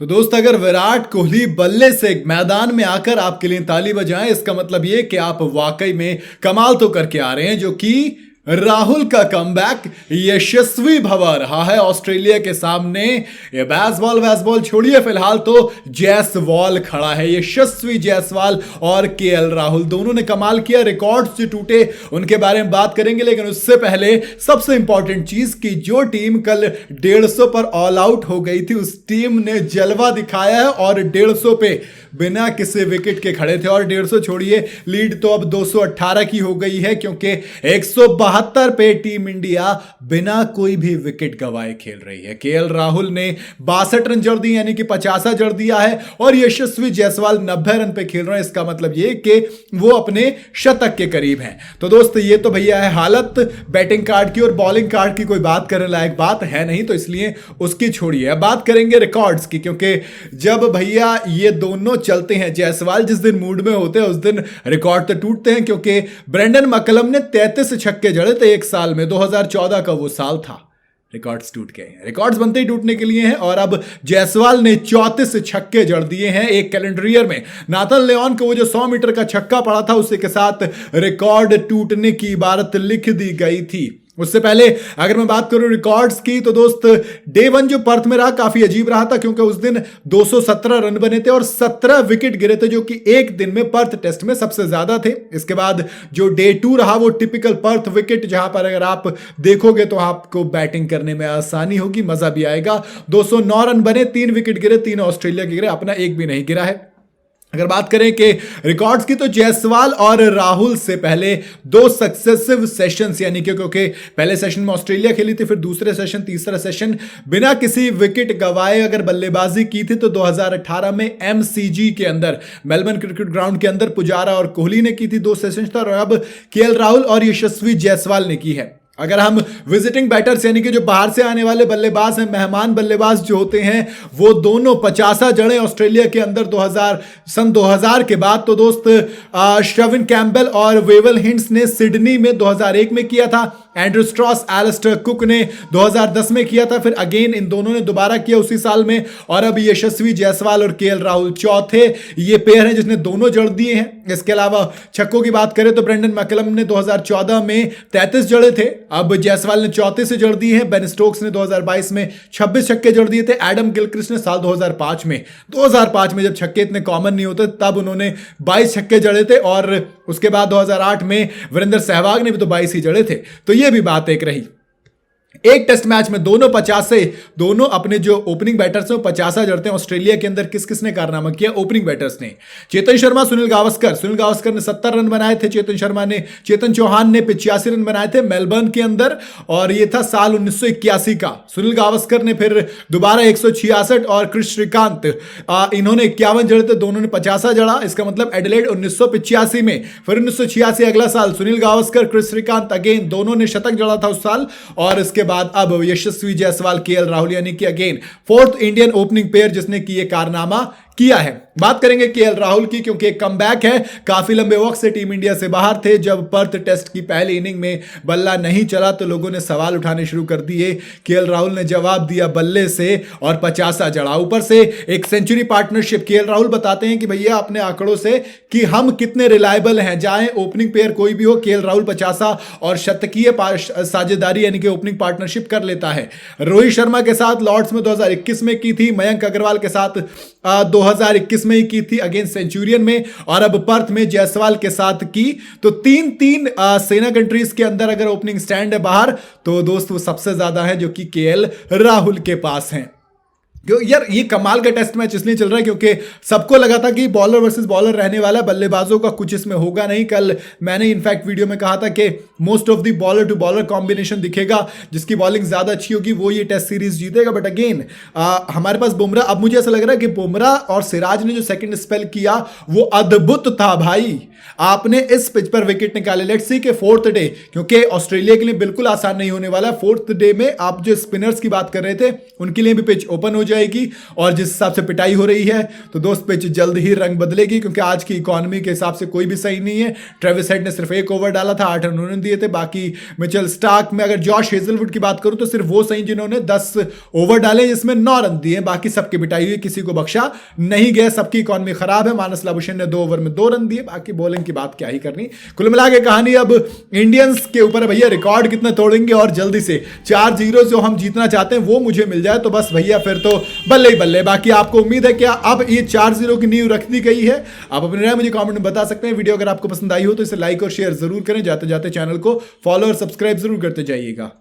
तो दोस्त अगर विराट कोहली बल्ले से मैदान में आकर आपके लिए ताली बजाएं, इसका मतलब ये कि आप वाकई में कमाल तो करके आ रहे हैं। जो कि राहुल का कमबैक यशस्वी भवा रहा है ऑस्ट्रेलिया के सामने। ये बेसबॉल छोड़िए, फिलहाल तो जायसवाल खड़ा है, यशस्वी जायसवाल और केएल राहुल दोनों ने कमाल किया। रिकॉर्ड्स जो टूटे उनके बारे में बात करेंगे, लेकिन उससे पहले सबसे इंपॉर्टेंट चीज कि जो टीम कल 150 पर ऑल आउट हो गई थी उस टीम ने जलवा दिखाया है और 150 पे बिना किसी विकेट के खड़े थे। और 150 छोड़िए, लीड तो अब 218 की हो गई है, क्योंकि 172 पे टीम इंडिया बिना कोई भी विकेट गंवाए खेल रही है। केएल राहुल ने 62 रन जड़ दिए, यानी कि 50 जड़ दिया है, और यशस्वी जायसवाल 90 रन पे खेल रहे हैं। इसका मतलब ये कि वो अपने शतक के करीब हैं। तो दोस्त ये तो भैया है हालत बैटिंग कार्ड की, और बॉलिंग कार्ड की कोई बात करने लायक बात है नहीं, तो इसलिए उसकी छोड़िए। अब बात करेंगे रिकॉर्ड्स की, क्योंकि जब भैया ये दोनों चलते हैं, जायसवाल जिस दिन मूड में होते हैं उस दिन रिकॉर्ड तो टूटते हैं, क्योंकि ब्रेंडन मैकलम ने 33 छक्के जड़े थे एक साल में, 2014 का वो साल था। रिकॉर्ड्स टूट गए हैं, रिकॉर्ड्स बनते ही टूटने के लिए हैं। और अब जायसवाल ने 34 छक्के जड़ दिए हैं एक कैलेंडर ईयर में। नाथन लियोन को वो जो 100 मीटर का छक्का पड़ा था, उसी के साथ रिकॉर्ड टूटने की इबारत लिख दी गई थी। उससे पहले अगर मैं बात करूं रिकॉर्ड्स की, तो दोस्त डे 1 जो पर्थ में रहा काफी अजीब रहा था, क्योंकि उस दिन 217 रन बने थे और 17 विकेट गिरे थे, जो कि एक दिन में पर्थ टेस्ट में सबसे ज्यादा थे। इसके बाद जो डे 2 रहा वो टिपिकल पर्थ विकेट, जहां पर अगर आप देखोगे तो आपको बैटिंग करने में आसानी होगी, मजा भी आएगा। 209 रन बने, 3 विकेट गिरे, 3 ऑस्ट्रेलिया के गिरे, अपना एक भी नहीं गिरा है। अगर बात करें कि रिकॉर्ड्स की, तो जायसवाल और राहुल से पहले 2 सक्सेसिव सेशंस, यानी कि क्योंकि पहले सेशन में ऑस्ट्रेलिया खेली थी, फिर दूसरे सेशन, तीसरा सेशन बिना किसी विकेट गंवाए अगर बल्लेबाजी की थी, तो 2018 में एमसीजी के अंदर, मेलबर्न क्रिकेट ग्राउंड के अंदर पुजारा और कोहली ने की थी 2 सेशंस था, और अब केएल राहुल और यशस्वी जायसवाल ने की है। अगर हम विजिटिंग बैटर्स, यानी कि जो बाहर से आने वाले बल्लेबाज हैं, मेहमान बल्लेबाज जो होते हैं, वो दोनों 50 जड़े ऑस्ट्रेलिया के अंदर सन 2000 के बाद। तो दोस्त श्रविन कैम्बेल और वेवल हिंट्स ने सिडनी में 2001 में किया था, एंड्रू स्ट्रॉस, एलिस्टर कुक ने 2010 में किया था, फिर अगेन इन दोनों ने दोबारा किया उसी साल में, और अब यशस्वी जायसवाल और केएल राहुल चौथे ये पेयर हैं जिसने दोनों जड़ दिए हैं। इसके अलावा छक्कों की बात करें तो ब्रेंडन मैकलम ने 2014 में 33 जड़े थे, अब जायसवाल ने 34 से जड़ दिए हैं। बेन स्टोक्स ने 2022 में 26 छक्के जड़ दिए थे। एडम गिलक्रिस्ट ने साल 2005 में जब छक्के इतने कॉमन नहीं होते तब उन्होंने 22 छक्के जड़े थे, और उसके बाद 2008 में वीरेंद्र सहवाग ने भी तो 22 ही जड़े थे। तो ये भी बात एक रही। एक टेस्ट मैच में दोनों 50 से, दोनों अपने जो ओपनिंग बैटर्स हैं वो 50 जड़ते हैं। ऑस्ट्रेलिया के अंदर किस किसने कारनामा किया? ओपनिंग बैटर्स ने। चेतन शर्मा, सुनील गावस्कर ने 70 रन बनाए थे। चेतन चौहान ने 85 रन बनाए थे मेलबर्न के अंदर, और ये था साल 1981 का। सुनील गावस्कर ने फिर दोबारा 166, और क्रिस श्रीकांत इन्होंने 51 जड़े थे, दोनों ने 50 जड़ा। इसका मतलब एडिलेड 1985 में, फिर 1986 अगला साल सुनील गावस्कर, क्रिस श्रीकांत अगेन दोनों ने शतक जड़ा था उस साल। और इसके बाद अब यशस्वी जायसवाल, केएल राहुल, यानी कि again 4th Indian opening pair जिसने कि ये कारनामा किया है। बात करेंगे केएल राहुल की, क्योंकि एक कमबैक है। काफी लंबे वक्त से टीम इंडिया से बाहर थे। जब पर्थ टेस्ट की पहली इनिंग में बल्ला नहीं चला तो लोगों ने सवाल उठाने शुरू कर दिए। केएल राहुल ने जवाब दिया बल्ले से और 50 जड़ा, ऊपर से एक सेंचुरी पार्टनरशिप। केएल राहुल बताते हैं कि भैया अपने आंकड़ों से कि हम कितने रिलायबल हैं, चाहे ओपनिंग पेयर कोई भी हो, केएल राहुल 50 और शतकीय साझेदारी यानी कि ओपनिंग पार्टनरशिप कर लेता है। रोहित शर्मा के साथ लॉर्ड्स में 2021 में की थी, मयंक अग्रवाल के साथ 2021 में ही की थी अगेंस्ट सेंचुरियन में, और अब पर्थ में जायसवाल के साथ की। तो 3 सेना कंट्रीज के अंदर अगर ओपनिंग स्टैंड है बाहर, तो दोस्त वो सबसे ज्यादा है जो कि केएल राहुल के पास हैं। यार ये कमाल का टेस्ट मैच इसलिए चल रहा है क्योंकि सबको लगा था कि बॉलर वर्सेस बॉलर रहने वाला, बल्लेबाजों का कुछ इसमें होगा नहीं। कल मैंने इनफैक्ट वीडियो में कहा था कि most of the bowler to bowler combination दिखेगा, जिसकी बॉलिंग ज्यादा अच्छी होगी वो ये टेस्ट सीरीज जीतेगा। बट अगेन हमारे पास बुमराह, अब मुझे ऐसा लग रहा है कि बुमराह और सिराज ने जो सेकंड स्पेल किया वो अद्भुत था भाई। आपने इस पिच पर विकेट निकाले। लेट्स सी के 4th डे, क्योंकि ऑस्ट्रेलिया के लिए बिल्कुल आसान नहीं होने वाला। 4th डे में आप जो स्पिनर्स की बात कर रहे थे उनके लिए भी पिच ओपन हो जाएगी और जिस हिसाब से पिटाई हो रही है तो दोस्त पिच जल्द ही रंग बदलेगी, क्योंकि आज की इकोनॉमी के हिसाब से कोई भी सही नहीं है। ट्रेविस हेड ने सिर्फ 1 ओवर डाला था, 8 रन उन्होंने दिए थे। बाकी मिचेल स्टार्क में अगर जॉश हेजलवुड की बात करूं तो सिर्फ वो सही जिन्होंने 10 ओवर डाले जिसमें 9 रन दिए, बाकी सबकी पिटाई हुई, किसी को बख्शा नहीं गया। सबकी इकोनॉमी खराब है। मानस लाबुशेन ने 2 ओवर में 2 रन दिए, बाकी बॉलिंग की बात क्या ही करनी। कुल मिला के कहानी अब इंडियंस के ऊपर है भैया, रिकॉर्ड कितना तोड़ेंगे और जल्दी से 4-0 जो हम जीतना चाहते हैं वो मुझे मिल जाए तो बस भैया फिर तो बल्ले ही बल्ले। बाकी आपको उम्मीद है क्या अब ये 4-0 की नींव रख दी गई है? आप अपनी राय मुझे कमेंट में बता सकते हैं। वीडियो अगर आपको पसंद आई हो तो इसे लाइक और शेयर जरूर करें। जाते जाते चैनल को फॉलो और सब्सक्राइब जरूर करते जाइएगा।